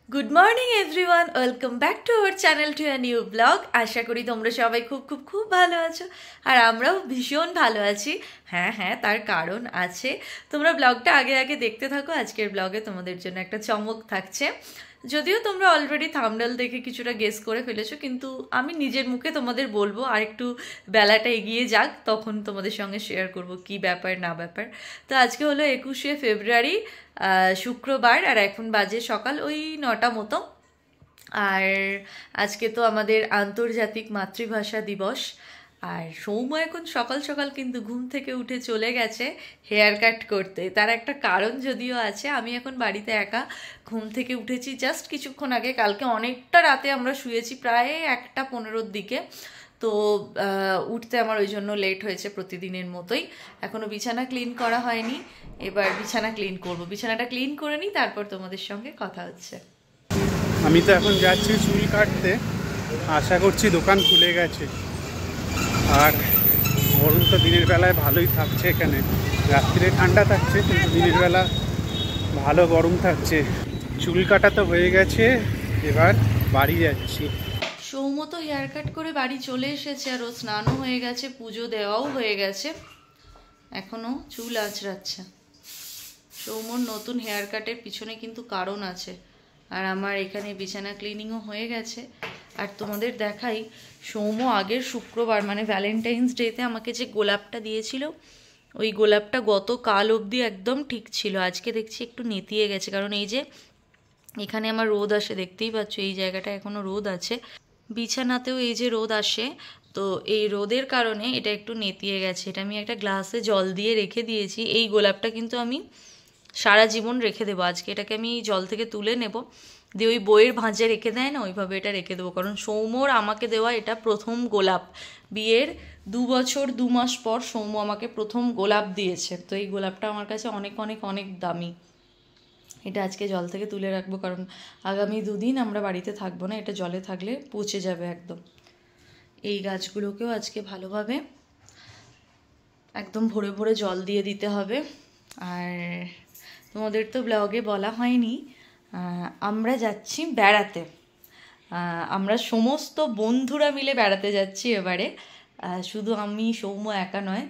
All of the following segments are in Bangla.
Good morning everyone, welcome back to our channel to a new blog. আশা করি তোমরা সবাই খুব খুব খুব ভালো আছো, আর আমরাও ভীষণ ভালো আছি। হ্যাঁ হ্যাঁ, তার কারণ আছে। তোমরা ব্লগটা আগে আগে দেখতে থাকো। আজকের ব্লগে তোমাদের জন্য একটা চমক থাকছে। যদিও তোমরা অলরেডি থাম্বনেল দেখে কিছুটা গেস করে ফেলেছো, কিন্তু আমি নিজের মুখে তোমাদের বলবো, আর একটু বেলাটা এগিয়ে যাক, তখন তোমাদের সঙ্গে শেয়ার করব কি ব্যাপার না ব্যাপার। তো আজকে হলো 21শে ফেব্রুয়ারি, শুক্রবার, আর এখন বাজে সকাল ওই 9টা মতো। আর আজকে তো আমাদের আন্তর্জাতিক মাতৃভাষা দিবস। আর সৌম্য এখন সকাল সকাল কিন্তু ঘুম থেকে উঠে চলে গেছে হেয়ার কাট করতে। তার একটা কারণ যদিও আছে। আমি এখন বাড়িতে একা, ঘুম থেকে উঠেছি জাস্ট কিছুক্ষণ আগে। কালকে অনেকটা রাতে আমরা শুয়েছি, প্রায় 1:15-র দিকে। তো উঠতে আমার ওই জন্য লেট হয়েছে প্রতিদিনের মতোই। এখনও বিছানা ক্লিন করা হয়নি, এবার বিছানা ক্লিন করব। বিছানাটা ক্লিন করে নিই, তারপর তোমাদের সঙ্গে কথা হচ্ছে। আমি তো এখন যাচ্ছি চুল কাটতে, আশা করছি দোকান খুলে গেছে। আর গরম তো দিনের বেলায় ভালোই থাকছে এখানে, রাত্রিরে ঠান্ডা থাকছে কিন্তু দিনের বেলা ভালো গরম থাকছে। চুল কাটা তো হয়ে গেছে, এবার বাড়ি যাচ্ছি। সৌম্য তো হেয়ার কাট করে বাড়ি চলে এসেছে, আর ও স্নানও হয়ে গেছে, পুজো দেওয়াও হয়ে গেছে, এখনও চুল আঁচড়াচ্ছে। সৌম্যর নতুন হেয়ার কাটের পিছনে কিন্তু কারণ আছে। আর আমার এখানে বিছানা ক্লিনিংও হয়ে গেছে। আর তোমাদের দেখাই, সৌম্য আগের শুক্রবার মানে ভ্যালেন্টাইন্স ডেতে আমাকে যে গোলাপটা দিয়েছিল, ওই গোলাপটা গতকাল অবধি একদম ঠিক ছিল। আজকে দেখছি একটু নেতিয়ে গেছে, কারণ এই যে এখানে আমার রোদ আসে, দেখতেই পাচ্ছ এই জায়গাটা এখনও রোদ আছে, বিছানাতেও এই যে রোদ আসে, তো এই রোদের কারণে এটা একটু নেতিয়ে গেছে। এটা আমি একটা গ্লাসে জল দিয়ে রেখে দিয়েছি। এই গোলাপটা কিন্তু আমি সারা জীবন রেখে দেবো। আজকে এটাকে আমি জল থেকে তুলে নেব, দিয়ে ওই বইয়ের ভাঁজে রেখে দেয় না, ওইভাবে এটা রেখে দেবো। কারণ সৌম্যর আমাকে দেওয়া এটা প্রথম গোলাপ। বিয়ের 2 বছর 2 মাস পর সৌম্য আমাকে প্রথম গোলাপ দিয়েছে। তো এই গোলাপটা আমার কাছে অনেক অনেক অনেক দামি। এটা আজকে জল থেকে তুলে রাখবো, কারণ আগামী 2 দিন আমরা বাড়িতে থাকবো না, এটা জলে থাকলে পচে যাবে একদম। এই গাছগুলোকেও আজকে ভালোভাবে একদম ভরে ভরে জল দিয়ে দিতে হবে। আর তোমাদের তো ব্লগে বলা হয়নি, আমরা যাচ্ছি বেড়াতে। আমরা সমস্ত বন্ধুরা মিলে বেড়াতে যাচ্ছি এবারে। শুধু আমি সৌম্য একা নয়,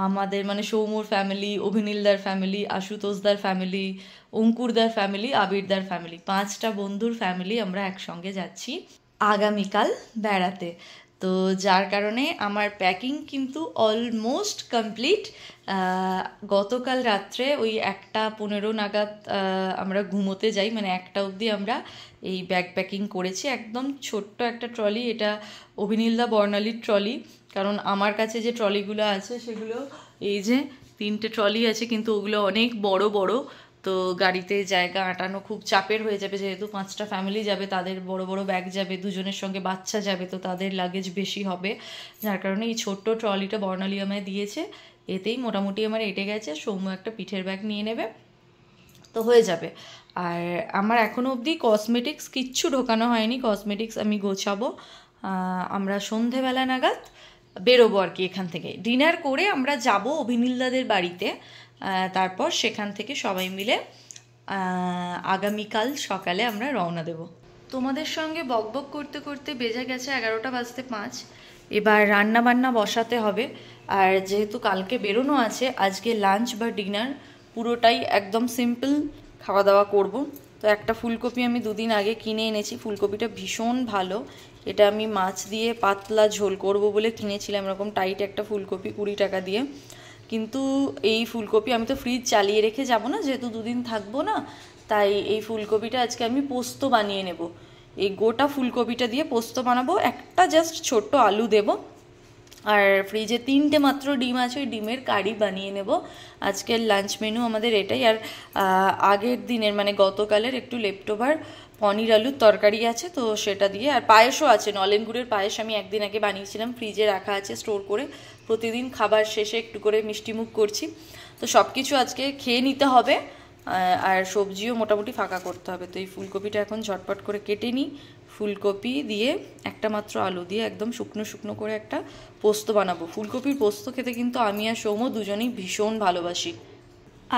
আমাদের মানে সৌম্যর ফ্যামিলি, অভিনীলদার ফ্যামিলি, আশুতোষদার ফ্যামিলি, অঙ্কুরদার ফ্যামিলি, আবিরদার ফ্যামিলি, 5টা বন্ধুর ফ্যামিলি আমরা একসঙ্গে যাচ্ছি আগামীকাল বেড়াতে। তো যার কারণে আমার প্যাকিং কিন্তু অলমোস্ট কমপ্লিট। গতকাল রাত্রে ওই 1:15 নাগাদ আমরা ঘুমোতে যাই, মানে 1টা অবধি আমরা এই ব্যাগ প্যাকিং করেছি। একদম ছোট্ট একটা ট্রলি, এটা অভিনীলদা বর্ণালীর ট্রলি। কারণ আমার কাছে যে ট্রলিগুলো আছে সেগুলো এই যে 3টে ট্রলি আছে, কিন্তু ওগুলো অনেক বড় বড়। তো গাড়িতে জায়গা আঁটানো খুব চাপের হয়ে যাবে, যেহেতু 5টা ফ্যামিলি যাবে, তাদের বড় বড় ব্যাগ যাবে, দুজনের সঙ্গে বাচ্চা যাবে, তো তাদের লাগেজ বেশি হবে। যার কারণে এই ছোট্ট ট্রলিটা বর্ণালী আমায় দিয়েছে, এতেই মোটামুটি আমার এঁটে গেছে। সৌম্য একটা পিঠের ব্যাগ নিয়ে নেবে, তো হয়ে যাবে। আর আমার এখনও অবধি কসমেটিক্স কিচ্ছু ঢোকানো হয়নি, কসমেটিক্স আমি গোছাবো। আমরা সন্ধেবেলা নাগাদ বেরোবো আর কি এখান থেকে। ডিনার করে আমরা যাব অভিনীলদাদের বাড়িতে, তারপর সেখান থেকে সবাই মিলে আগামীকাল সকালে আমরা রওনা দেব। তোমাদের সঙ্গে বকবক করতে করতে বেজে গেছে 11:05। এবার রান্না বান্না বসাতে হবে। আর যেহেতু কালকে বেরোনো আছে, আজকে লাঞ্চ বা ডিনার পুরোটাই একদম সিম্পল খাওয়া দাওয়া করব। তো একটা ফুলকপি আমি 2 দিন আগে কিনে এনেছি, ফুলকপিটা ভীষণ ভালো। এটা আমি মাছ দিয়ে পাতলা ঝোল করব বলে কিনেছিলাম, এরকম টাইট একটা ফুলকপি 20 টাকা দিয়ে। কিন্তু এই ফুলকপি আমি তো ফ্রিজ চালিয়ে রেখে যাব না, যেহেতু 2 দিন থাকবো না, তাই এই ফুলকপিটা আজকে আমি পোস্ত বানিয়ে নেব। এই গোটা ফুলকপিটা দিয়ে পোস্ত বানাবো, একটা জাস্ট ছোট্ট আলু দেব, আর ফ্রিজে 3টে মাত্র ডিম আছে, ওই ডিমের কারি বানিয়ে নেব। আজকের লাঞ্চ মেনু আমাদের এটাই। আর আগের দিনের মানে গতকালের একটু লেফটোভার পনির আলুর তরকারি আছে, তো সেটা দিয়ে, আর পায়েসও আছে, নলেন গুড়ের পায়েস আমি একদিন আগে বানিয়েছিলাম, ফ্রিজে রাখা আছে স্টোর করে। প্রতিদিন খাবার শেষে একটু করে মিষ্টিমুখ করছি। তো সব কিছু আজকে খেয়ে নিতে হবে, আর সবজিও মোটামুটি ফাঁকা করতে হবে। তো এই ফুলকপিটা এখন ঝটপট করে কেটে নিই। ফুলকপি দিয়ে একটা মাত্র আলু দিয়ে একদম শুকনো শুকনো করে একটা পোস্ত বানাবো। ফুলকপির পোস্ত খেতে কিন্তু আমি আর সৌম্য দুজনেই ভীষণ ভালোবাসি।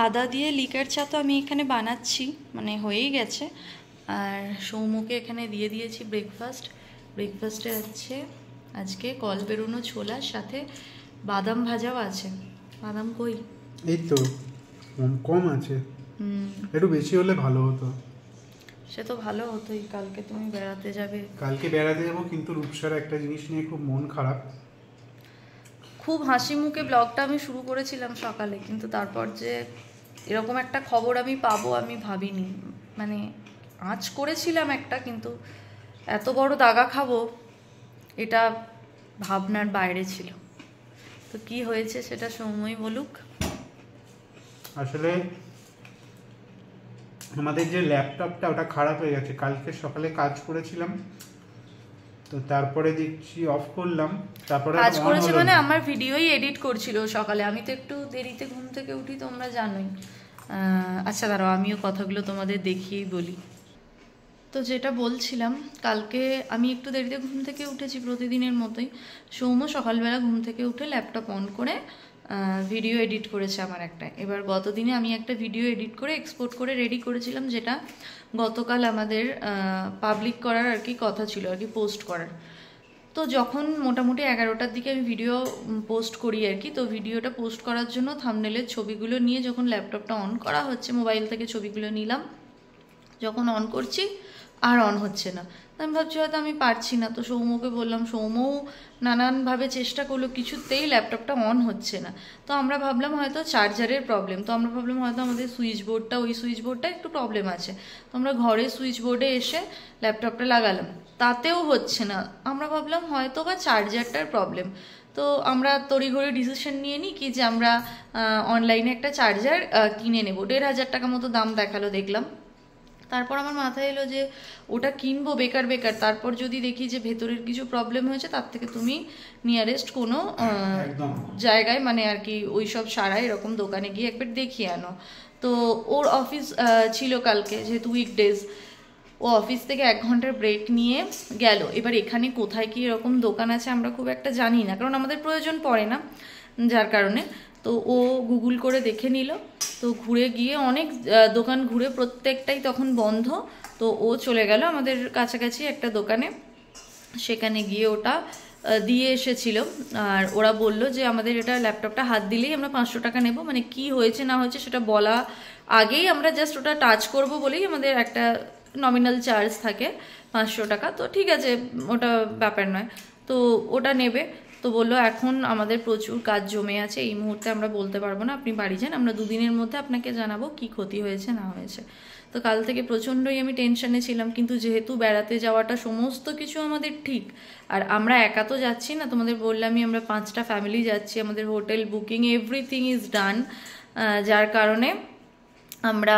আদা দিয়ে লিকার চা তো আমি এখানে বানাচ্ছি, মানে হয়েই গেছে। আর সৌমুকে এখানে দিয়ে দিয়েছি ব্রেকফাস্টে আছে আজকে কল বেরোনো ছোলার সাথে বাদাম ভাজাও আছে। বাদাম কই? এই তো কম আছে, একটু বেশি হলে ভালো হতো। সে তো ভালো হতোই। কালকে তুমি বেড়াতে যাবে? কালকে বেড়াতে যাবো, কিন্তু রূপসার একটা জিনিস নিয়ে খুব মন খারাপ। খুব হাসি মুখে ব্লগটা আমি শুরু করেছিলাম সকালে, কিন্তু তারপর যে এরকম একটা খবর আমি পাবো আমি ভাবিনি। মানে আঁচ করেছিলাম একটা, কিন্তু এত বড় দাগা খাবো এটা ভাবনার বাইরে ছিল। তো কি হয়েছে সেটা সৌম্যই বলুক। আসলে আমাদের যে ল্যাপটপটা ওটা খারাপ হয়ে গেছে, কালকে সকালে কাজ করেছিলাম, তো তারপরে দেখছি অফ করলাম, তারপরে কাজ করেছে মানে আমার ভিডিওই এডিট করছিল সকালে। আমি তো একটু দেরিতে ঘুম থেকে উঠি, তোমরা জানোই। আচ্ছা দাঁড়াও, আমিও কথাগুলো তোমাদের দেখিয়েই বলি। তো যেটা বলছিলাম, কালকে আমি একটু দেরিতে ঘুম থেকে উঠেছি প্রতিদিনের মতোই। সৌম্য সকালবেলা ঘুম থেকে উঠে ল্যাপটপ অন করে ভিডিও এডিট করেছে আমার একটা। এবার গতদিনে আমি একটা ভিডিও এডিট করে এক্সপোর্ট করে রেডি করেছিলাম, যেটা গতকাল আমাদের পাবলিক করার আর কি কথা ছিল, আর কি পোস্ট করার। তো যখন মোটামুটি 11টার দিকে আমি ভিডিও পোস্ট করি আর কি, তো ভিডিওটা পোস্ট করার জন্য থাম্বনেলের ছবিগুলো নিয়ে যখন ল্যাপটপটা অন করা হচ্ছে, মোবাইল থেকে ছবিগুলো নিলাম, যখন অন করছি আর অন হচ্ছে না। আমি ভাবছি হয়তো আমি পারছি না। তো সৌম্যকে বললাম, সৌম্যও নানানভাবে চেষ্টা করলো, কিছুতেই ল্যাপটপটা অন হচ্ছে না। তো আমরা ভাবলাম হয়তো চার্জারের প্রবলেম, তো আমরা ভাবলাম হয়তো আমাদের সুইচ বোর্ডটা একটু প্রবলেম আছে। তো আমরা ঘরে সুইচ বোর্ডে এসে ল্যাপটপটা লাগালাম, তাতেও হচ্ছে না। আমরা ভাবলাম হয়তো বা চার্জারটার প্রবলেম। তো আমরা তড়িঘড়ি ডিসিশন নিয়ে নিই কি যে আমরা অনলাইনে একটা চার্জার কিনে নেবো। 1,500 টাকা মতো দাম দেখালো দেখলাম। তারপর আমার মাথায় এলো যে ওটা কিনবো বেকার, তারপর যদি দেখি যে ভেতরের কিছু প্রবলেম হয়েছে, তার থেকে তুমি নিয়ারেস্ট কোনো জায়গায়, মানে আর কি ওই সব সারাই এরকম দোকানে গিয়ে একবার দেখিয়ে আনো। তো ওর অফিস ছিল কালকে, যেহেতু উইকডেজ, ও অফিস থেকে 1 ঘন্টার ব্রেক নিয়ে গেল। এবার এখানে কোথায় কি এরকম দোকান আছে আমরা খুব একটা জানি না, কারণ আমাদের প্রয়োজন পড়ে না, যার কারণে। তো ও গুগল করে দেখে নিল। তো ঘুরে গিয়ে অনেক দোকান ঘুরে প্রত্যেকটাই তখন বন্ধ। তো ও চলে গেল আমাদের কাছাকাছি একটা দোকানে, সেখানে গিয়ে ওটা দিয়ে এসেছিল। আর ওরা বলল যে আমাদের এটা ল্যাপটপটা হাত দিলেই আমরা 500 টাকা নেব, মানে কি হয়েছে না হয়েছে সেটা বলা আগেই আমরা জাস্ট ওটা টাচ করব বলেই আমাদের একটা নমিনাল চার্জ থাকে 500 টাকা। তো ঠিক আছে, ওটা ব্যাপার নয়। তো ওটা নেবে। তো বললো এখন আমাদের প্রচুর কাজ জমে আছে, এই মুহূর্তে আমরা বলতে পারবো না, আপনি বাড়ি যান, আমরা 2 দিনের মধ্যে আপনাকে জানাবো কি ক্ষতি হয়েছে না হয়েছে। তো কাল থেকে প্রচণ্ডই আমি টেনশনে ছিলাম, কিন্তু যেহেতু বেড়াতে যাওয়াটা সমস্ত কিছু আমাদের ঠিক, আর আমরা একা তো যাচ্ছি না, তোমাদের বললামই আমরা 5টা ফ্যামিলি যাচ্ছি, আমাদের hotel booking everything is done, যার কারণে আমরা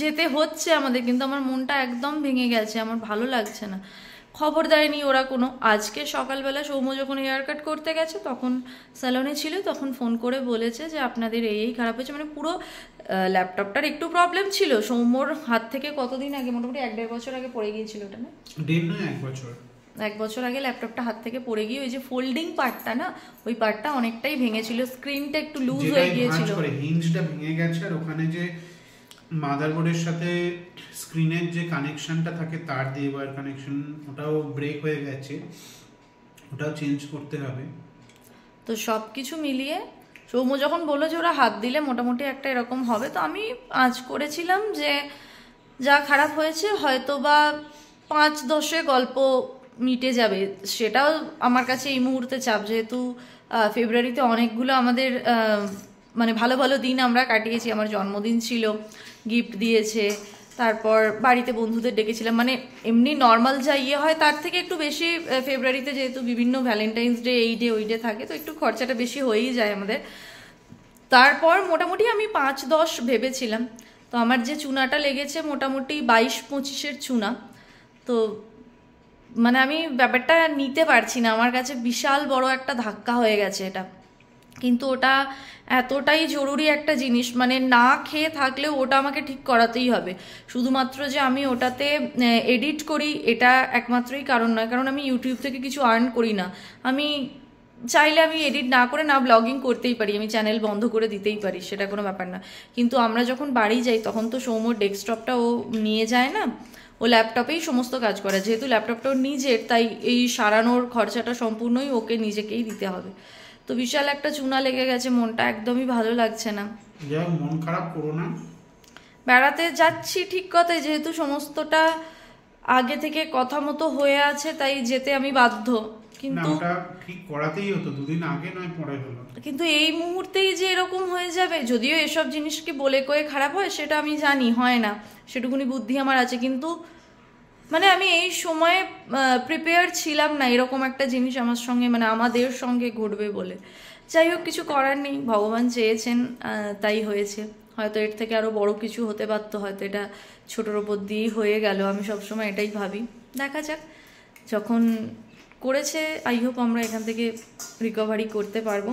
যেতে হচ্ছে আমাদের। কিন্তু আমার মনটা একদম ভেঙে গেছে, আমার ভালো লাগছে না। খবর দেয়নি ওরা কোনো। আজকে সকালবেলা সৌম্য যখন হেয়ার কাট করতে গেছে, তখন স্যালনে ছিল, তখন ফোন করে বলেছে যে আপনাদের এই খারাপ হয়েছে। মানে পুরো ল্যাপটপটার একটু প্রবলেম ছিল। সৌম্যর হাত থেকে কতদিন আগে, মোটামুটি 1-1.5 বছর আগে পড়ে গিয়েছিল ওটা, না 1 বছর আগে ল্যাপটপটা হাত থেকে পড়ে গিয়ে ওই যে ফোল্ডিং পার্টটা না, ওই পার্টটা অনেকটাই ভেঙেছিল, স্ক্রিনটা একটু লুজ হয়ে গিয়েছিল, হিঞ্জটা ভেঙে গেছে, আর ওখানে যে মাদারবোর্ডের সাথে স্ক্রিনের যে কানেকশনটা থাকে তার দিয়ে ওয়্যার কানেকশন, ওটাও ব্রেক হয়ে গেছে, ওটাও চেঞ্জ করতে হবে। তো সব কিছু মিলিয়ে সৌম্য যখন বললো যে ওরা হাত দিলে মোটামুটি একটা এরকম হবে, তো আমি আজ করেছিলাম যে যা খারাপ হয়েছে হয়তো বা 5-10 গল্প মিটে যাবে। সেটাও আমার কাছে এই মুহূর্তে চাপ, যেহেতু ফেব্রুয়ারিতে অনেকগুলো আমাদের মানে ভালো ভালো দিন আমরা কাটিয়েছি। আমার জন্মদিন ছিল, গিফট দিয়েছে, তারপর বাড়িতে বন্ধুদের ডেকেছিলাম, মানে এমনি নর্মাল যা হয় তার থেকে একটু বেশি ফেব্রুয়ারিতে, যেহেতু বিভিন্ন ভ্যালেন্টাইন্স ডে এই ডে ওই ডে থাকে, তো একটু খরচাটা বেশি হয়েই যায় আমাদের। তারপর মোটামুটি আমি 5-10 ভেবেছিলাম। তো আমার যে চুনাটা লেগেছে মোটামুটি 22-25-এর চুনা। তো মানে আমি ব্যাপারটা নিতে পারছি না, আমার কাছে বিশাল বড় একটা ধাক্কা হয়ে গেছে এটা। কিন্তু ওটা এতটাই জরুরি একটা জিনিস, মানে না খেয়ে থাকলেও ওটা আমাকে ঠিক করাতেই হবে। শুধুমাত্র যে আমি ওটাতে এডিট করি এটা একমাত্রই কারণ নয়, কারণ আমি ইউটিউব থেকে কিছু আর্ন করি না। আমি চাইলে আমি এডিট না করে না ব্লগিং করতেই পারি, আমি চ্যানেল বন্ধ করে দিতেই পারি, সেটা কোনো ব্যাপার না। কিন্তু আমরা যখন বাড়ি যাই তখন তো সৌম্যর ডেস্কটপটা ও নিয়ে যায় না, ও ল্যাপটপেই সমস্ত কাজ করে। যেহেতু ল্যাপটপটা ওর নিজের, তাই এই সারানোর খরচাটা সম্পূর্ণই ওকে নিজেকেই দিতে হবে। তো বিশাল একটা চুনা লেগে গেছে, মনটা একদমই ভালো লাগছে না। মন খারাপ করো না, বেড়াতে যাচ্ছি ঠিক কথাই, যেহেতু সমস্তটা আগে থেকে কথা মতো হয়ে আছে তাই যেতে আমি বাধ্য। কিন্তু ঠিক করাতেই হতো, দুদিন আগে নয় পরে হলো। কিন্তু এই মুহূর্তেই যে এরকম হয়ে যাবে, যদিও এসব জিনিস কি বলে কয়ে খারাপ হয় সেটা আমি জানি, হয় না, সেটুকুনি বুদ্ধি আমার আছে, কিন্তু মানে আমি এই সময়ে প্রিপেয়ার ছিলাম না এরকম একটা জিনিস আমার সঙ্গে, মানে আমাদের সঙ্গে ঘটবে বলে। যাই হোক, কিছু করার নেই, ভগবান চেয়েছেন তাই হয়েছে। হয়তো এর থেকে আরও বড় কিছু হতে পারতো, হয়তো এটা ছোটোর ওপর দিয়েই হয়ে গেল, আমি সবসময় এটাই ভাবি। দেখা যাক, যখন করেছে আই হোপ আমরা এখান থেকে রিকভারি করতে পারবো।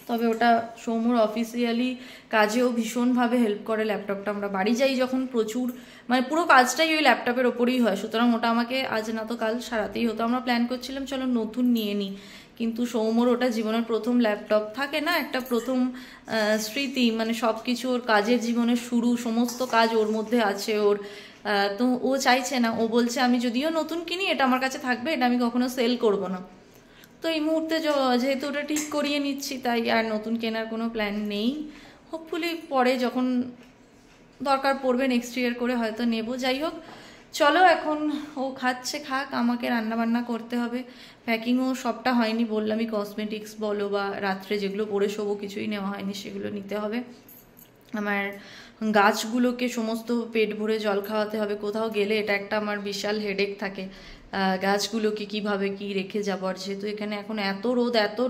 তবে ওটা সৌম্যর অফিসিয়ালি কাজেও ভীষণভাবে হেল্প করে ল্যাপটপটা। আমরা বাড়ি যাই যখন প্রচুর, মানে পুরো কাজটাই ওই ল্যাপটপের ওপরেই হয়, সুতরাং ওটা আমাকে আজ না তো কাল সারাতেই হতো। আমরা প্ল্যান করছিলাম চলো নতুন নিয়ে নিই, কিন্তু সৌম্যর ওটা জীবনের প্রথম ল্যাপটপ, থাকে না একটা প্রথম স্মৃতি, মানে সব কিছু ওর কাজের জীবনের শুরু, সমস্ত কাজ ওর মধ্যে আছে ওর। তো ও চাইছে না, ও বলছে আমি যদিও নতুন কিনি এটা আমার কাছে থাকবে, এটা আমি কখনো সেল করব না। তো এই মুহূর্তে যেহেতু ওটা ঠিক করিয়ে নিচ্ছি, তাই আর নতুন কেনার কোনো প্ল্যান নেই। হোপফুলি পরে যখন দরকার পড়বে নেক্সট ইয়ার করে হয়তো নেব। যাই হোক, চলো এখন ও খাচ্ছে খাক, আমাকে রান্নাবান্না করতে হবে, প্যাকিংও সবটা হয়নি, বললামই কসমেটিক্স বলো বা রাত্রে যেগুলো পরে শোবো কিছুই নেওয়া হয়নি, সেগুলো নিতে হবে। আমার গাছগুলোকে সমস্ত পেট ভরে জল খাওয়াতে হবে, কোথাও গেলে এটা একটা আমার বিশাল হেডেক থাকে, গাছগুলোকে কিভাবে কি রেখে যাবো। আর যেহেতু এখানে এখন এত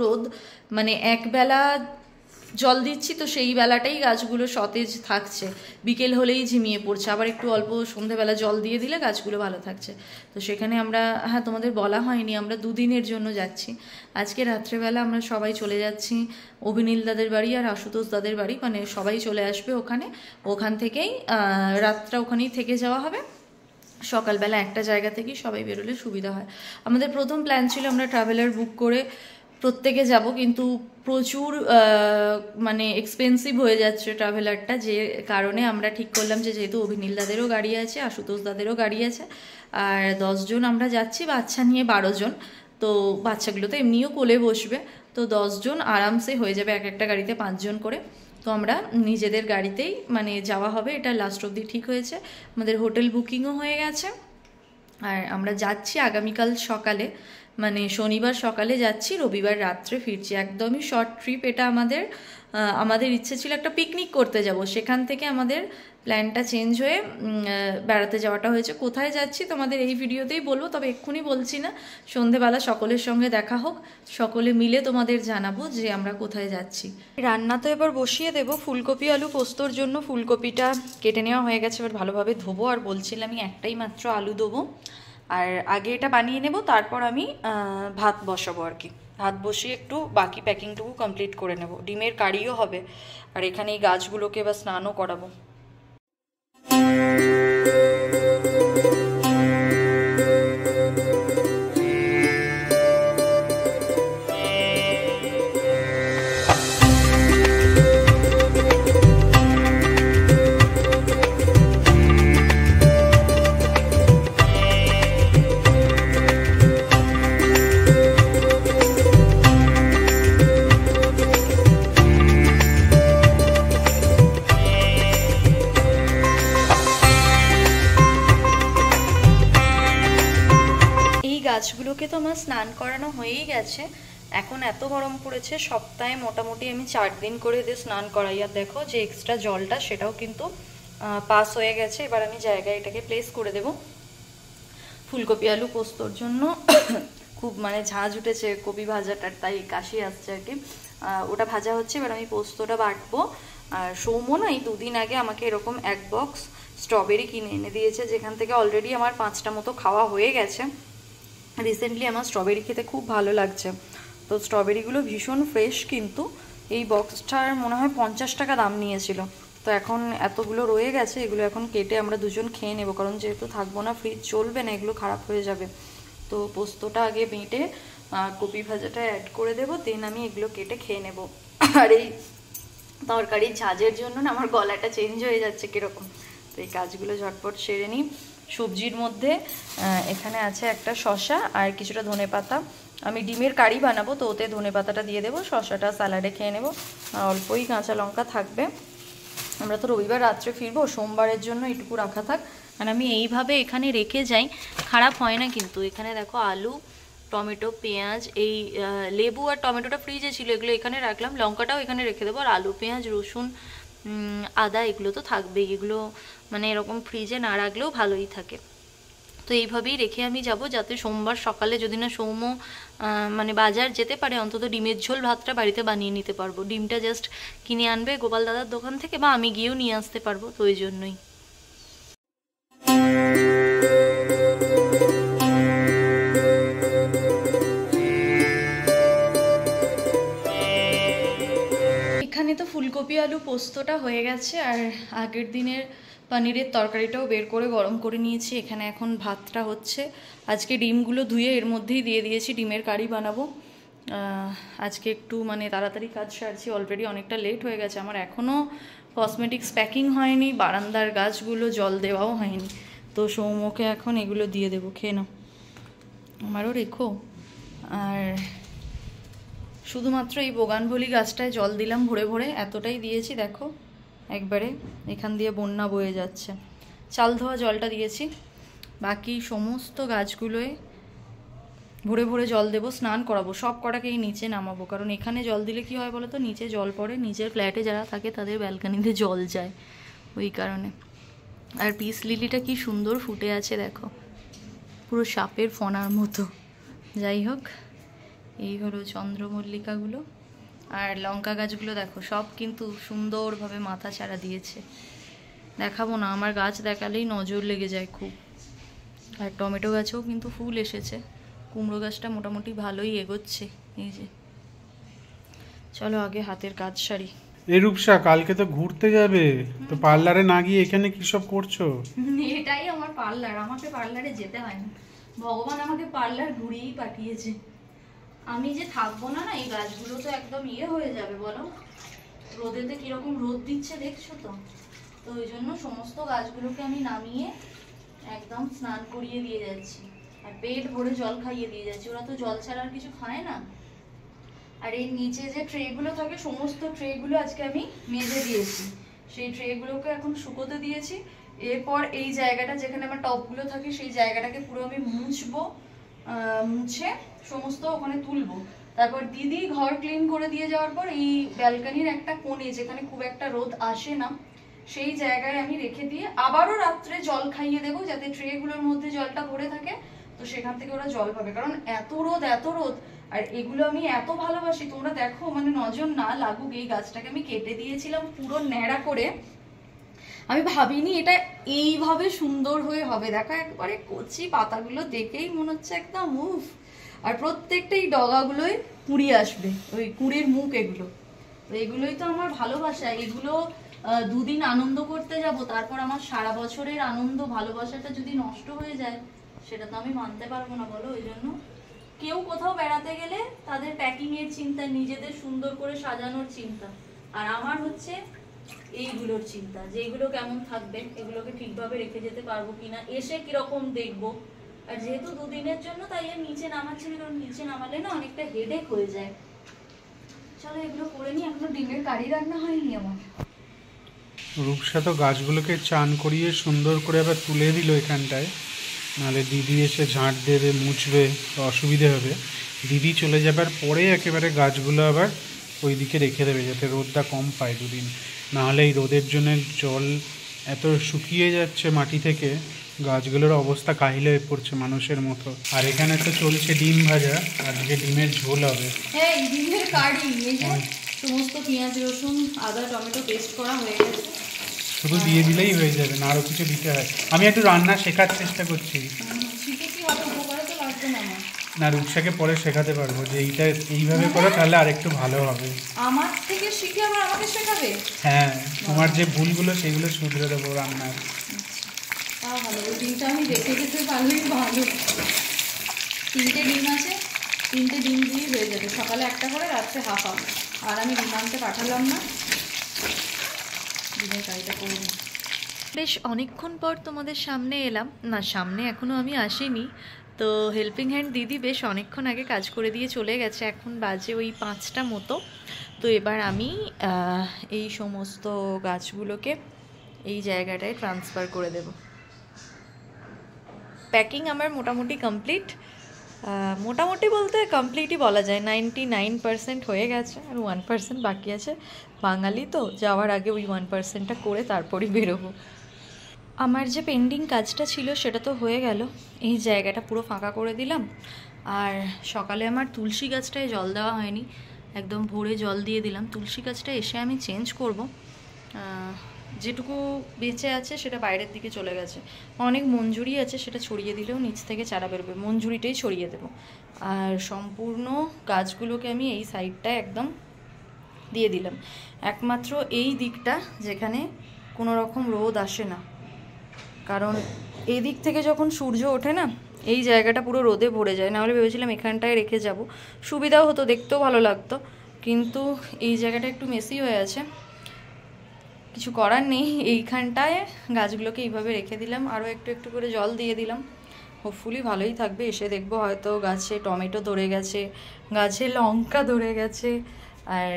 রোদ, মানে একবেলা জল দিচ্ছি তো সেই বেলাটাই গাছগুলো সতেজ থাকছে, বিকেল হলেই ঝিমিয়ে পড়ছে, আবার একটু অল্প সন্ধেবেলা জল দিয়ে দিলে গাছগুলো ভালো থাকছে। তো সেখানে আমরা, হ্যাঁ তোমাদের বলা হয়নি, আমরা দুদিনের জন্য যাচ্ছি। আজকে রাত্রেবেলা আমরা সবাই চলে যাচ্ছি অভিনীল দাদের বাড়ি আর আশুতোষ দাদের বাড়ি, মানে সবাই চলে আসবে ওখানে, ওখান থেকেই রাতটা ওখানেই থেকে যাওয়া হবে। সকালবেলা একটা জায়গা থেকেই সবাই বেরোলে সুবিধা হয়। আমাদের প্রথম প্ল্যান ছিল আমরা ট্রাভেলার বুক করে প্রত্যেকে যাব, কিন্তু প্রচুর মানে এক্সপেন্সিভ হয়ে যাচ্ছে ট্রাভেলারটা, যে কারণে আমরা ঠিক করলাম যে যেহেতু অভিনীল দাদেরও গাড়ি আছে, আশুতোষ দাদেরও গাড়ি আছে, আর 10 জন আমরা যাচ্ছি, বাচ্চা নিয়ে 12 জন, তো বাচ্চাগুলো তো এমনিও কোলে বসবে, তো 10 জন আরামসে হয়ে যাবে, এক একটা গাড়িতে 5 জন করে। তো আমরা নিজেদের গাড়িতেই মানে যাওয়া হবে, এটা লাস্ট অবধি ঠিক হয়েছে। আমাদের হোটেল বুকিংও হয়ে গেছে, আর আমরা যাচ্ছি আগামীকাল সকালে, মানে শনিবার সকালে যাচ্ছি, রবিবার রাত্রে ফিরছি। একদমই শর্ট ট্রিপ এটা আমাদের ইচ্ছে ছিল একটা পিকনিক করতে যাব, সেখান থেকে আমাদের প্ল্যানটা চেঞ্জ হয়ে বেড়াতে যাওয়াটা হয়েছে। কোথায় যাচ্ছি তোমাদের এই ভিডিওতেই বলবো, তবে এক্ষুনি বলছি না, সন্ধেবেলা সকলের সঙ্গে দেখা হোক, সকলে মিলে তোমাদের জানাবো যে আমরা কোথায় যাচ্ছি। রান্না তো এবার বসিয়ে দেবো, ফুলকপি আলু পোস্তর জন্য ফুলকপিটা কেটে নেওয়া হয়ে গেছে, এবার ভালোভাবে ধোবো, আর বলছিলাম আমি একটাই মাত্র আলু দেবো, আর আগে এটা বানিয়ে নেব, তারপর আমি ভাত বসাবো আর কি। ভাত বসিয়ে একটু বাকি প্যাকিংটুকু কমপ্লিট করে নেব, ডিমের কারিও হবে, আর এখানে এই গাছগুলোকে এবার স্নানও করাবো। গাছগুলোকে তো আমার স্নান করানো হয়েই গেছে, এখন এত গরম পড়েছে, সপ্তাহে মোটামুটি আমি 4 দিন করে এদের স্নান করাই। আর দেখো যে এক্সট্রা জলটা সেটাও কিন্তু পাস হয়ে গেছে, এবার আমি জায়গায় এটাকে প্লেস করে দেব। ফুলকপি আলু পোস্তর জন্য খুব মানে ঝাঁঝ উঠেছে কপি ভাজাটার, তাই কাশি আসছে আর কি। ওটা ভাজা হচ্ছে, এবার আমি পোস্তটা বাটবো। আর সৌম্য না এই 2 দিন আগে আমাকে এরকম 1 বক্স স্ট্রবেরি কিনে এনে দিয়েছে, যেখান থেকে অলরেডি আমার 5টা মতো খাওয়া হয়ে গেছে। রিসেন্টলি আমার স্ট্রবেরি খেতে খুব ভালো লাগছে, তো স্ট্রবেরিগুলো ভীষণ ফ্রেশ, কিন্তু এই বক্সটার মনে হয় 50 টাকা দাম নিয়েছিল। তো এখন এতগুলো রয়ে গেছে, এগুলো এখন কেটে আমরা দুজন খেয়ে নেব, কারণ যেহেতু থাকবো না ফ্রিজ চলবে না, এগুলো খারাপ হয়ে যাবে। তো পোস্তটা আগে বেটে কপি ভাজাটা অ্যাড করে দেবো, দেন আমি এগুলো কেটে খেয়ে নেব। আর এই তরকারির ঝাঁঝের জন্য না আমার গলাটা চেঞ্জ হয়ে যাচ্ছে কীরকম, তো এই কাজগুলো ঝটপট সেরে নিই। সবজির মধ্যে এখানে আছে একটা শসা আর কিছুটা ধনেপাতা। আমি ডিমের কারি বানাবো, তো ওতে ধনেপাতাটা দিয়ে দেবো, শসাটা স্যালাডে খেয়ে নেবো, আর অল্পই কাঁচা লঙ্কা থাকবে। আমরা তো রবিবার রাত্রে ফিরবো, সোমবারের জন্য এটুকু রাখা থাক। আর আমি এইভাবে এখানে রেখে যাই, খারাপ হয় না কিন্তু। এখানে দেখো আলু, টমেটো, পেঁয়াজ, এই লেবু আর টমেটোটা ফ্রিজে ছিল, এগুলো এখানে রাখলাম, লঙ্কাটাও এখানে রেখে দেবো। আর আলু, পেঁয়াজ, রসুন, আদা এগুলো তো থাকবেই, এগুলো মানে এরকম ফ্রিজে না রাখলেও ভালোই থাকে। তো এইভাবেই রেখে আমি যাব, যাতে সোমবার সকালে যদি না সৌম্য মানে বাজার যেতে পারে, অন্তত ডিমের ঝোল ভাতটা বাড়িতে বানিয়ে নিতে পারবো। ডিমটা জাস্ট কিনে আনবে গোপাল দাদার দোকান থেকে, বা আমি গিয়েও নিয়ে আসতে পারবো, তো ওই জন্যই। এখানে তো ফুলকপি আলু পোস্তটা হয়ে গেছে, আর আগের দিনের পনিরের তরকারিটাও বের করে গরম করে নিয়েছি। এখানে এখন ভাতটা হচ্ছে। আজকে ডিমগুলো ধুয়ে এর মধ্যেই দিয়ে দিয়েছি, ডিমের কারি বানাবো। আজকে একটু মানে তাড়াতাড়ি কাজ সারছি, অলরেডি অনেকটা লেট হয়ে গেছে আমার। এখনও কসমেটিক্স প্যাকিং হয়নি, বারান্দার গাছগুলো জল দেওয়াও হয়নি, তো সৌম্যকে এখন এগুলো দিয়ে দেবো, খেয়ে নাও, আমারও রেখো। আর শুধুমাত্র এই বোগানভলি গাছটায় জল দিলাম ভরে ভরে, এতটাই দিয়েছি দেখো, একবারে এখান দিয়ে বন্যা বয়ে যাচ্ছে। চাল ধোয়া জলটা দিয়েছি, বাকি সমস্ত গাছগুলোয় ভরে ভরে জল দেবো, স্নান করাবো, সব কটাকেই নিচে নামাবো। কারণ এখানে জল দিলে কি হয় বলো তো, নিচে জল পড়ে, নিচের ফ্ল্যাটে যারা থাকে তাদের ব্যালকানিতে জল যায়, ওই কারণে। আর পিস লিলিটা কি সুন্দর ফুটে আছে দেখো, পুরো সাপের ফনার মতো। যাই হোক, এই হলো চন্দ্রমল্লিকাগুলো। আর লঙ্কা গাছগুলো দেখো, সব কিন্তু সুন্দরভাবে মাথা চারা দিয়েছে। দেখাবো না, আমার গাছ দেখালেই নজর লেগে যায় খুব। আর টমেটো গাছেও কিন্তু ফুল এসেছে, কুমড়ো গাছটা মোটামুটি ভালোই এগোচ্ছে। এই যে, চলো আগে হাতের কাজ সারি। এই রূপসা, কালকে তো ঘুরতে যাবে, তো পার্লারে না গিয়ে এখানে কি সব করছো? এটাই আমার পার্লার, আমাকে পার্লারে যেতে হয় না, ভগবান আমাকে পার্লার ঘুরিয়েই পাঠিয়েছে। আমি যে থাকবো না, এই গাছগুলো তো একদম ইয়ে হয়ে যাবে বলো, রোদেতে কিরকম রোদ দিচ্ছে দেখছো তো। তো ওই জন্য সমস্ত গাছগুলোকে আমি নামিয়ে একদম স্নান করিয়ে দিয়ে যাচ্ছি, আর পেট ভরে জল খাইয়ে দিয়ে যাচ্ছি। ওরা তো জল ছাড়া আর কিছু খায় না। আর এই নিচে যে ট্রেগুলো থাকে, সমস্ত ট্রেগুলো আজকে আমি মেজে দিয়েছি, সেই ট্রেগুলোকে এখন শুকোতে দিয়েছি। এরপর এই জায়গাটা যেখানে আমার টপগুলো থাকে, সেই জায়গাটাকে পুরো আমি মুছবো, মুছে সমস্ত ওখানে তুলবো। তারপর দিদি ঘর ক্লিন করে দিয়ে যাওয়ার পর এই ব্যালকানির একটা কোণে, যেখানে খুব একটা রোদ আসে না, সেই জায়গায় আমি রেখে দিয়ে আবারও রাত্রে জল খাইয়ে দেবো, যাতে ট্রেগুলোর মধ্যে জলটা ভরে থাকে, তো সেখান থেকে ওরা জল পাবে। কারণ এত রোদ, এত রোদ, আর এগুলো আমি এত ভালোবাসি, তোমরা দেখো মানে নজর না লাগুক, এই গাছটাকে আমি কেটে দিয়েছিলাম পুরো ন্যাড়া করে। আমি ভাবিনি এটা এইভাবে সুন্দর হয়ে হবে, দেখো একবারে কচি পাতাগুলো দেখেই মনে হচ্ছে একদম উফ। আর প্রত্যেকটা এই ডগাগুলোই কুঁড়ি আসবে, ওই কুঁড়ির মুখ এগুলো, তো এগুলোই তো আমার ভালোবাসা। এগুলো দুদিন আনন্দ করতে যাব, তারপর আমার সারা বছরের আনন্দ ভালোবাসাটা যদি নষ্ট হয়ে যায়, সেটা তো আমি মানতে পারবো না বলো। ওই জন্য কেউ কোথাও বেড়াতে গেলে তাদের প্যাকিং এর চিন্তা, নিজেদের সুন্দর করে সাজানোর চিন্তা, আর আমার হচ্ছে এইগুলোর চিন্তা, যে এগুলো কেমন থাকবে, এগুলোকে ঠিকভাবে রেখে যেতে পারবো কিনা, এসে কিরকম দেখবো। আর যেহেতু দুদিনের জন্য, তাই আর নিচে নামাচ্ছি, কারণ নিচে নামালে না অনেকটা হেডেক হয়ে যায়। চলো এগুলো করে নি, এখনো ডিমের কারি রান্না হয়নি আমার। রূপসা তো গাছগুলোকে চান করিয়ে সুন্দর করে আবার তুলে দিল এখানটায়, নাহলে দিদি এসে ঝাঁট দেবে, মুছবে, অসুবিধে হবে। দিদি চলে যাবার পরে একেবারে গাছগুলো আবার ওই দিকে রেখে দেবে, যাতে রোদটা কম পায় দুদিন। নাহলে এই রোদের জন্য জল এত শুকিয়ে যাচ্ছে মাটি থেকে, গাছগুলোর অবস্থা কাহিল হয়ে পড়ছে মানুষের মতো। আর এখানে তো চলছে ডিম ভাজা, আজকে ডিমের ঝোল হবে। হ্যাঁ, ডিমের কারি, এই যে সমস্ত পেঁয়াজ, রসুন, আদা, টমেটো পেস্ট করা হয়ে গেছে, শুধু দিয়ে দিলেই হয়ে যাবে, না আরও কিছু দিতে হয়। আমি একটু রান্না শেখার চেষ্টা করছি, না রূপসাকে পরে শেখাতে পারবো যে এইটা এইভাবে করে, তাহলে আর একটু ভালো হবে। আমার থেকে শিখে আবার আমাকে শেখাবে? হ্যাঁ, তোমার যে ভুলগুলো সেগুলো শুধরে দেবো রান্নার। ভালো, ওই ডিমটা আমি দেখে যেতে পারলেই ভালো। 3টে ডিম আছে, 3টে ডিম দিয়েই হয়ে যাবে, সকালে একটা করে রাত্রে হাফ হাফ। আর আমি ডিম আনতে পাঠালাম না, ডিমের কারিটা করে নিই। বেশ অনেকক্ষণ পর তোমাদের সামনে এলাম, না সামনে এখনও আমি আসিনি। তো হেল্পিং হ্যান্ড দিদি বেশ অনেকক্ষণ আগে কাজ করে দিয়ে চলে গেছে, এখন বাজে ওই 5টা মতো। তো এবার আমি এই সমস্ত গাছগুলোকে এই জায়গাটায় ট্রান্সফার করে দেব। প্যাকিং আমার মোটামুটি কমপ্লিট, মোটামুটি বলতে কমপ্লিটই বলা যায়, 99% হয়ে গেছে, আর 1% বাকি আছে। বাঙালি তো, যাওয়ার আগে ওই 1%টা করে তারপরই বেরোবো। আমার যে পেন্ডিং কাজটা ছিল সেটা তো হয়ে গেল, এই জায়গাটা পুরো ফাঁকা করে দিলাম। আর সকালে আমার তুলসী গাছটায় জল দেওয়া হয়নি, একদম ভোরে জল দিয়ে দিলাম। তুলসী গাছটা এসে আমি চেঞ্জ করব, যেটুকু বেঁচে আছে সেটা বাইরের দিকে চলে গেছে। অনেক মঞ্জুরি আছে, সেটা ছড়িয়ে দিলেও নিচ থেকে চারা বেরোবে, মঞ্জুরিটাই ছড়িয়ে দেবো। আর সম্পূর্ণ গাছগুলোকে আমি এই সাইডটায় একদম দিয়ে দিলাম, একমাত্র এই দিকটা যেখানে কোনো রকম রোদ আসে না, কারণ এই দিক থেকে যখন সূর্য ওঠে না, এই জায়গাটা পুরো রোদে ভরে যায়। নাহলে ভেবেছিলাম এখানটায় রেখে যাব, সুবিধাও হতো, দেখতেও ভালো লাগতো, কিন্তু এই জায়গাটা একটু মেসি হয়ে আছে, কিছু করার নেই। এইখানটায় গাছগুলোকে এইভাবে রেখে দিলাম, আরও একটু একটু করে জল দিয়ে দিলাম, হোপফুলি ভালোই থাকবে। এসে দেখবো হয়তো গাছে টমেটো ধরে গেছে, গাছে লঙ্কা ধরে গেছে, আর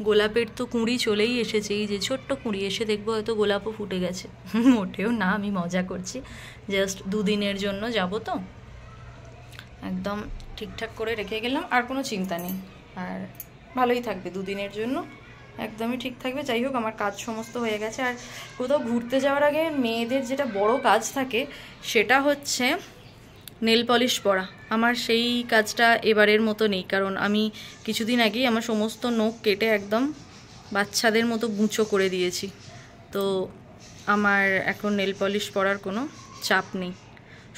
গোলাপের তো কুঁড়ি চলেই এসেছে, এই যে ছোট্ট কুঁড়ি, এসে দেখবো হয়তো গোলাপও ফুটে গেছে। মোটেও না, আমি মজা করছি, জাস্ট 2 দিনের জন্য যাব তো, একদম ঠিকঠাক করে রেখে গেলাম, আর কোনো চিন্তা নেই, আর ভালোই থাকবে 2 দিনের জন্য, একদমই ঠিক থাকবে। যাই হোক, আমার কাজ সমস্ত হয়ে গেছে। আর কোথাও ঘুরতে যাওয়ার আগে মেয়েদের যেটা বড় কাজ থাকে সেটা হচ্ছে নেল পলিশ পরা। আমার সেই কাজটা এবারের মতো নেই, কারণ আমি কিছুদিন আগেই আমার সমস্ত নখ কেটে একদম বাচ্চাদের মতো গুঁচো করে দিয়েছি, তো আমার এখন নেল পলিশ পরার কোনো চাপ নেই।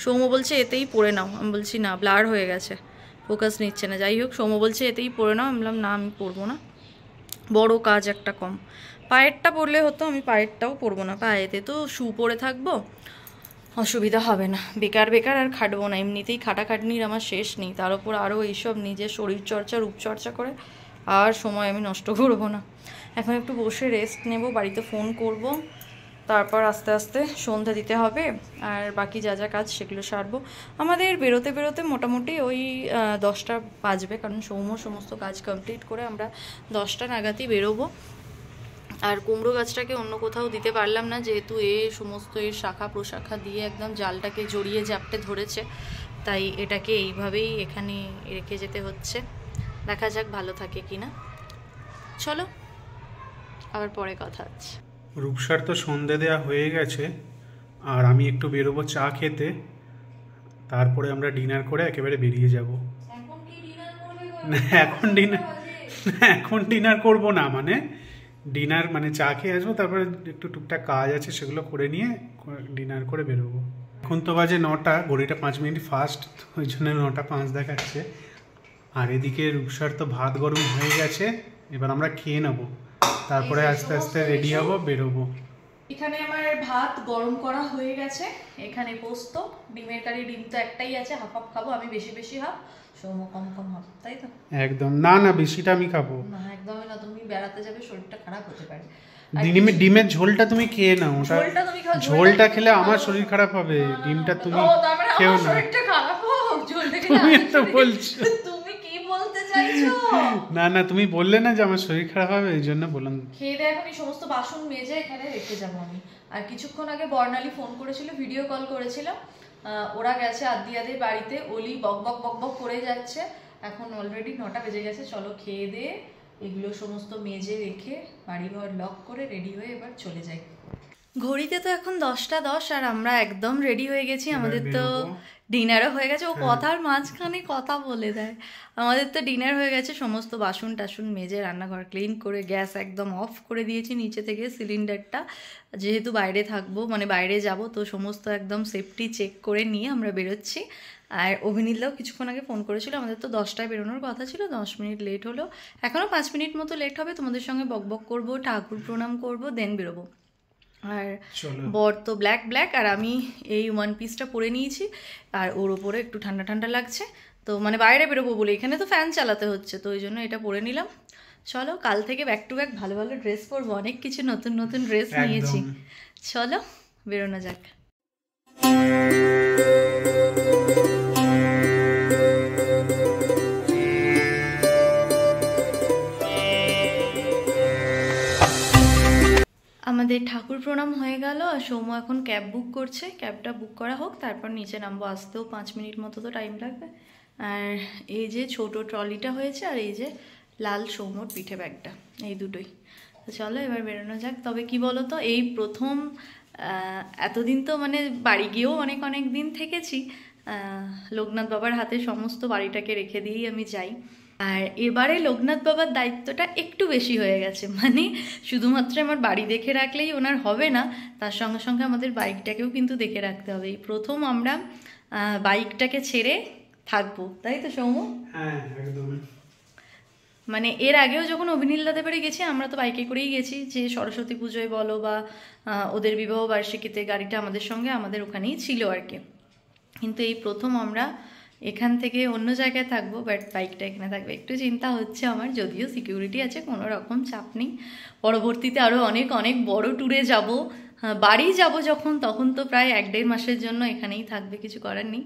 সৌম্য বলছে এতেই পরে নাও, আমি বলছি না, ব্লার হয়ে গেছে, ফোকাস নিচ্ছে না। যাই হোক, সৌম্য বলছে এতেই পরে নাও, আমি বললাম না, আমি পরবো না, বড় কাজ একটা কম। পায়েরটা পরলে হতো, আমি পায়েরটাও পরবো না, পায়েতে তো শু পরে থাকবো, অসুবিধা হবে না। বেকার বেকার আর খাটবো না, এমনিতেই খাটাখাটনির আমার শেষ নেই, তার উপর আরও এইসব নিজের শরীরচর্চা রূপচর্চা করে আর সময় আমি নষ্ট করবো না। এখন একটু বসে রেস্ট নেব, বাড়িতে ফোন করব, তারপর আস্তে আস্তে সন্ধ্যা দিতে হবে, আর বাকি যা যা কাজ সেগুলো সারবো। আমাদের বেরোতে বেরোতে মোটামুটি ওই 10টা বাজবে, কারণ সৌম্য সমস্ত কাজ কমপ্লিট করে আমরা 10টা নাগাদই বেরোবো। আর কুমড়ো গাছটাকে অন্য কোথাও দিতে পারলাম না, যেহেতু সমস্ত এর শাখা প্রশাখা দিয়ে একদম জালটাকে জড়িয়ে জাপটে ধরেছে, তাই এটাকে এইভাবেই এখানে রেখে যেতে হচ্ছে। দেখা যাক ভালো থাকে কিনা। চলো আবার পরে কথা হচ্ছে। রূপসার তো সন্ধে দেওয়া হয়ে গেছে, আর আমি একটু বেরোবো চা খেতে, তারপরে আমরা ডিনার করে একেবারে বেরিয়ে যাব। এখন ডিনার করব না, মানে ডিনার মানে চা খেয়ে আসবো, তারপরে একটু টুকটাক কাজ আছে সেগুলো করে নিয়ে ডিনার করে বেরোবো। এখন তো বাজে 9টা, ঘড়িটা 5 মিনিট ফাস্ট, ওই জন্য 9টা 5 দেখাচ্ছে। আর এদিকে রূপসার তো ভাত গরম হয়ে গেছে, এবার আমরা খেয়ে নেবো, তারপরে আস্তে আস্তে রেডি হবো, বেরোবো। এখানে আমার ভাত গরম করা হয়ে গেছে, এখানে পোস্ত, ডিমের কারি, ডিম তো একটাই আছে, হাফ হাফ খাবো, আমি বেশি বেশি হাফ, সৌম্য কম কম হাফ, তাই তো? একদম না, না বেশিটা আমি খাবো না, একদমই না, তুমি বেড়াতে যাবে, শরীরটা খারাপ হতে পারে। ডিমের ঝোলটা তুমি খেয়ে নাও, ওটা ঝোলটা খেলে আমার শরীর খারাপ হবে, ডিমটা তুমি খেও না। শরীরটা খারাপ হোক, ঝোলটা তুমি তো বলছো, তুমি কি বলতে চাইছো? না না, তুমি বললে না যে আমার শরীর খারাপ হবে, এই জন্য বললাম। খেয়ে দিয়ে এখন এই সমস্ত বাসন মেজে এখানে রেখে যাবো আমি। আর কিছুক্ষণ আগে বর্ণালী ফোন করেছিল, ভিডিও কল করেছিল, ওরা গেছে আদিয়াদের বাড়িতে, ওলি বক বক বক বক করে যাচ্ছে। এখন অলরেডি 9টা বেজে গেছে, চলো খেয়ে দিয়ে এগুলো সমস্ত মেজে রেখে বাড়িঘর লক করে রেডি হয়ে এবার চলে যাই। ঘড়িতে তো এখন 10টা 10, আর আমরা একদম রেডি হয়ে গেছি, আমাদের তো ডিনারও হয়ে গেছে। ও কথার মাঝখানে কথা বলে দেয়। আমাদের তো ডিনার হয়ে গেছে, সমস্ত বাসন টাসন মেজে রান্নাঘর ক্লিন করে গ্যাস একদম অফ করে দিয়েছি নিচে থেকে, সিলিন্ডারটা যেহেতু বাইরে থাকবো, মানে বাইরে যাব, তো সমস্ত একদম সেফটি চেক করে নিয়ে আমরা বেরোচ্ছি। আর অভিনীলদাও কিছুক্ষণ আগে ফোন করেছিল, আমাদের তো 10টায় বেরোনোর কথা ছিল, 10 মিনিট লেট হলো, এখনও 5 মিনিট মতো লেট হবে। তোমাদের সঙ্গে বকবক করবো, ঠাকুর প্রণাম করবো, দেন বেরোবো। আর বর তো ব্ল্যাক ব্ল্যাক, আর আমি এই 1 পিসটা পরে নিয়েছি, আর ওর ওপরে একটু ঠান্ডা ঠান্ডা লাগছে, তো মানে বাইরে বেরোবো বলে, এখানে তো ফ্যান চালাতে হচ্ছে, তো ওই জন্য এটা পরে নিলাম। চলো কাল থেকে ব্যাক টু ব্যাক ভালো ভালো ড্রেস পরবো, অনেক কিছু নতুন নতুন ড্রেস নিয়েছি। চলো বেরোনো যাক। আমাদের ঠাকুর প্রণাম হয়ে গেল, আর সৌম্য এখন ক্যাব বুক করছে। ক্যাবটা বুক করা হোক, তারপর নিচে নামবো, আসতেও 5 মিনিট মতো তো টাইম লাগবে। আর এই যে ছোট ট্রলিটা হয়েছে, আর এই যে লাল সৌম্যর পিঠে ব্যাগটা, এই দুটোই। তো চলো এবার বেরোনো যাক। তবে কি বলো তো, এই প্রথম এতদিন তো মানে বাড়ি গিয়েও অনেক অনেক দিন থেকেছি, লোকনাথ বাবার হাতে সমস্ত বাড়িটাকে রেখে দিয়েই আমি যাই। আর এবারে লোকনাথ বাবার দায়িত্বটা একটু বেশি হয়ে গেছে, মানে শুধুমাত্র আমার বাড়ি দেখে রাখলেই ওনার হবে না, তার সঙ্গে সঙ্গে আমাদের বাইকটাকেও কিন্তু দেখে রাখতে হবে। এই প্রথম আমরা বাইকটাকে ছেড়ে থাকবো, তাই তো সৌম্য? হ্যাঁ একদম। মানে এর আগেও যখন অভিনীলদাদের বাড়ি গেছি, আমরা তো বাইকে করেই গেছি, যে সরস্বতী পুজোয় বলো বা ওদের বিবাহ বার্ষিকীতে গাড়িটা আমাদের সঙ্গে আমাদের ওখানেই ছিল আর কি। কিন্তু এই প্রথম আমরা এখান থেকে অন্য জায়গায় থাকবো, বাট বাইকটা এখানে থাকবে। একটু চিন্তা হচ্ছে আমার, যদিও সিকিউরিটি আছে, কোনো রকম চাপ নেই। পরবর্তীতে আরও অনেক অনেক বড় ট্যুরে যাব, বাড়ি যাব যখন, তখন তো প্রায় 1-1.5 মাসের জন্য এখানেই থাকবে, কিছু করার নেই।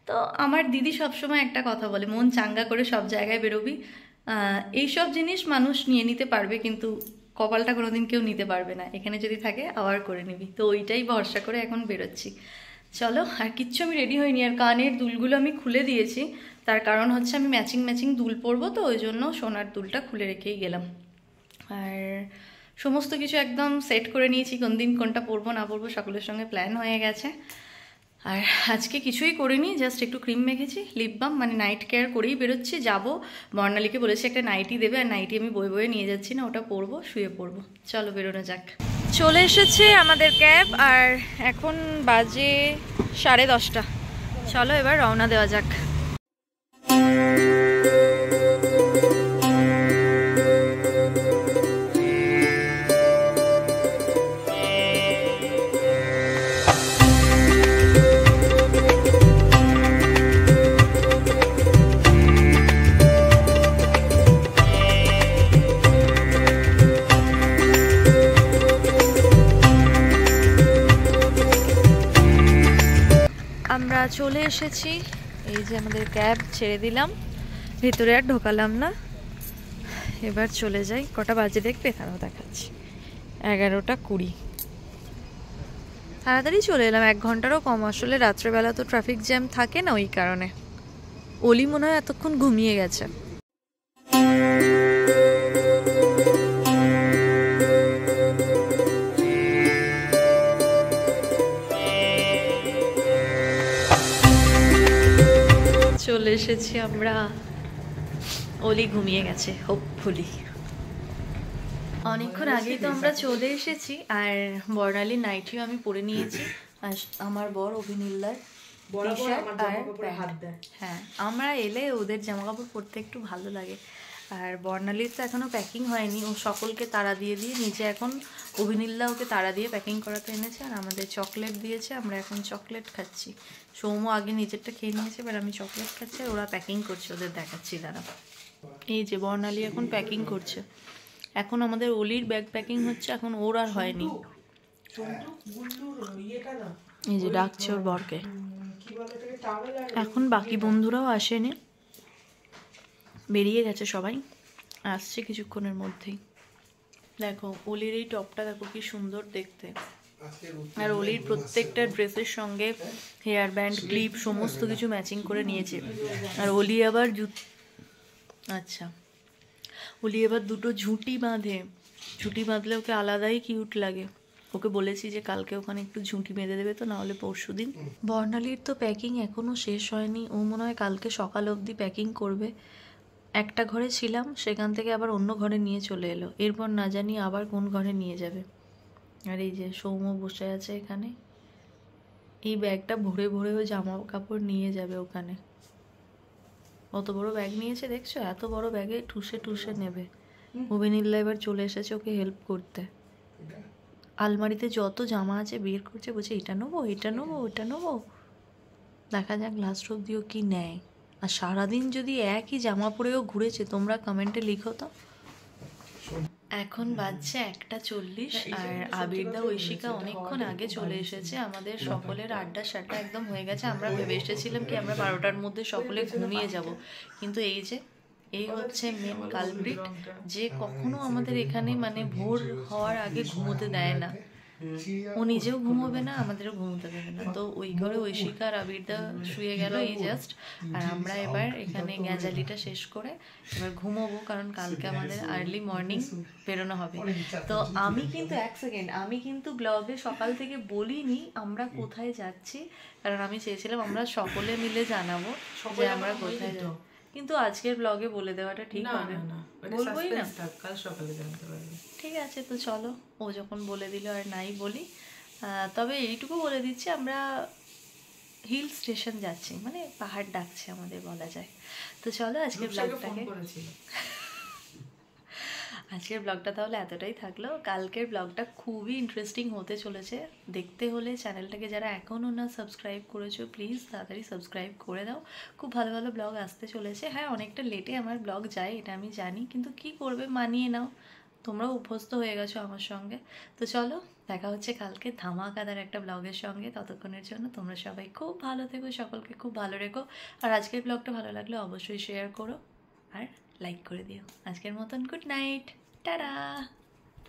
তো আমার দিদি সবসময় একটা কথা বলে, মন চাঙ্গা করে সব জায়গায় বেরোবি। এইসব জিনিস মানুষ নিয়ে নিতে পারবে, কিন্তু কপালটা কোনোদিন কেউ নিতে পারবে না। এখানে যদি থাকে আবার করে নিবি, তো ওইটাই ভরসা করে এখন বেরোচ্ছি। চলো, আর কিচ্ছু আমি রেডি হইনি, আর কানের দুলগুলো আমি খুলে দিয়েছি, তার কারণ হচ্ছে আমি ম্যাচিং ম্যাচিং দুল পরবো, তো ওই জন্য সোনার দুলটা খুলে রেখেই গেলাম। আর সমস্ত কিছু একদম সেট করে নিয়েছি, কোন দিন কোনটা পরবো না পরবো সকলের সঙ্গে প্ল্যান হয়ে গেছে। আর আজকে কিছুই করিনি, জাস্ট একটু ক্রিম মেখেছি, লিপ বাম, মানে নাইট কেয়ার করেই বেরোচ্ছি। যাবো, বর্ণালীকে বলেছি একটা নাইটি দেবে, আর নাইটি আমি বয়ে বয়ে নিয়ে যাচ্ছি না, ওটা পরবো, শুয়ে পরবো। চলো বেরোনো যাক। চলে এসেছে আমাদের ক্যাব, আর এখন বাজে 10:30। চলো এবার রওনা দেওয়া যাক। আমরা চলে এসেছি, এই যে আমাদের ক্যাব ছেড়ে দিলাম, ভেতরে আর ঢোকালাম না। এবার চলে যাই। কটা বাজে দেখবে? তারাও দেখাচ্ছি, 11:20। তাড়াতাড়ি চলে এলাম, 1 ঘন্টারও কম। আসলে রাত্রেবেলা তো ট্রাফিক জ্যাম থাকে না, ওই কারণে। অলি মনে হয় এতক্ষণ ঘুমিয়ে গেছে। চলে এসেছি আমরা, অলি ঘুমিয়ে গেছে হোপফুলি। অনেকক্ষণ আগেই তো আমরা চলে এসেছি, আর বর্ণালী নাইটিও আমি পরে নিয়েছি, আর আমার বর অভিনীলার টি-শার্ট আর প্যান্ট। হ্যাঁ, আমরা এলে ওদের জামা কাপড় পরতে একটু ভালো লাগে। আর বর্ণালীর তো এখনও প্যাকিং হয়নি, ও সকলকে তাড়া দিয়ে দিয়ে নিচে এখন অভিনীলা ওকে তাড়া দিয়ে প্যাকিং করাতে এনেছে, আর আমাদের চকলেট দিয়েছে, আমরা এখন চকলেট খাচ্ছি। সৌম্য আগে নিজেরটা খেয়ে নিয়েছে, এবার আমি চকলেট খাচ্ছি, আর ওরা প্যাকিং করছে, ওদের দেখাচ্ছি দাঁড়া। এই যে বর্ণালী এখন প্যাকিং করছে, এখন আমাদের অলির ব্যাগ প্যাকিং হচ্ছে, এখন ওর আর হয়নি। এই যে ডাকছে ওর বরকে। এখন বাকি বন্ধুরাও আসেনি, বেরিয়ে গেছে সবাই, আসছে কিছুক্ষণের মধ্যেই। দেখো অলির এই টপটা দেখো কি সুন্দর দেখতে, আর অলির প্রত্যেকটা ড্রেসের সঙ্গে হেয়ার ব্যান্ড, ক্লিপ সমস্ত কিছু ম্যাচিং করে নিয়েছে। আর অলি আবার আচ্ছা, অলি এবার দুটো ঝুঁটি বাঁধে, ঝুঁটি বাঁধলে ওকে আলাদাই কিউট লাগে। ওকে বলেছি যে কালকে ওখানে একটু ঝুঁটি বেঁধে দেবে, তো নাহলে পরশুদিন। বর্ণালীর তো প্যাকিং এখনও শেষ হয়নি, ও মনে হয় কালকে সকাল অবধি প্যাকিং করবে। একটা ঘরে ছিলাম, সেখান থেকে আবার অন্য ঘরে নিয়ে চলে এলো, এরপর না জানি আবার কোন ঘরে নিয়ে যাবে। আর এই যে সৌম্য বসে আছে এখানে, এই ব্যাগটা ভরে ভরে ও জামা কাপড় নিয়ে যাবে ওখানে। অত বড় ব্যাগ নিয়েছে দেখছো, এত বড় ব্যাগে ঠুসে ঠুসে নেবে। অভিনীলা এবার চলে এসেছে ওকে হেল্প করতে, আলমারিতে যত জামা আছে বের করছে, বলছে এটা নেবো, এটা নেবো, ওটা নেবো। দেখা যাক লাস্ট অব্দিও কি নেয়। আর সারাদিন যদি একই জামা পরেও ঘুরেছে, তোমরা কমেন্টে লিখো তো। এখন বাজছে 1:40 আর আবিরদা ঐশিকা অনেকক্ষণ আগে চলে এসেছে। আমাদের সকলের আড্ডা সাড্ডা একদম হয়ে গেছে। আমরা ভেবে এসেছিলাম কি আমরা 12টার মধ্যে সকলে ঘুমিয়ে যাব, কিন্তু এই হচ্ছে মেন কালপ্রিট, যে কখনো আমাদের এখানে মানে ভোর হওয়ার আগে ঘুমোতে দেয় না। ও নিজেও ঘুমোবে না, আমাদেরও ঘুমোতে দেবে না। তো ওই ঘরে ঐশিকা আর আবিরদা শুয়ে গেল এই জাস্ট। আর আমরা এবার এখানে গ্যাজালিটা শেষ করে এবার ঘুমোবো, কারণ কালকে আমাদের আর্লি মর্নিং বেরোনো হবে। তো আমি কিন্তু আমি কিন্তু ব্লগে সকাল থেকে বলিনি আমরা কোথায় যাচ্ছি, কারণ আমি চেয়েছিলাম আমরা সকলে মিলে জানাবো যে আমরা কোথায় যাবো, কিন্তু আজকের ব্লগে বলে দেওয়াটা ঠিক হবে না, বলবোই না, কাল সকালে জানতে পারবে। ঠিক আছে, তো চলো, ও যখন বলে দিল আর নাই বলি। তবে এইটুকু বলে দিচ্ছি আমরা হিল স্টেশন যাচ্ছি, মানে পাহাড় ডাকছে আমাদের বলা যায়। তো চলো আজকের ব্লগটা তাহলে এতটাই থাকলো। কালকের ব্লগটা খুবই ইন্টারেস্টিং হতে চলেছে। দেখতে হলে চ্যানেলটাকে যারা এখনও না সাবস্ক্রাইব করেছো প্লিজ তাড়াতাড়ি সাবস্ক্রাইব করে দাও। খুব ভালো ভালো ব্লগ আসতে চলেছে। হ্যাঁ, অনেকটা লেটে আমার ব্লগ যায়, এটা আমি জানি, কিন্তু কি করবে, মানিয়ে নাও, তোমরাও অভ্যস্ত হয়ে গেছো আমার সঙ্গে। তো চলো, দেখা হচ্ছে কালকে ধামাকাদার একটা ব্লগের সঙ্গে। ততক্ষণের জন্য তোমরা সবাই খুব ভালো থেকো, সকলকে খুব ভালো রেখো। আর আজকের ব্লগটা ভালো লাগলে অবশ্যই শেয়ার করো আর লাইক করে দিও। আজকের মতন গুড নাইট, টাটা।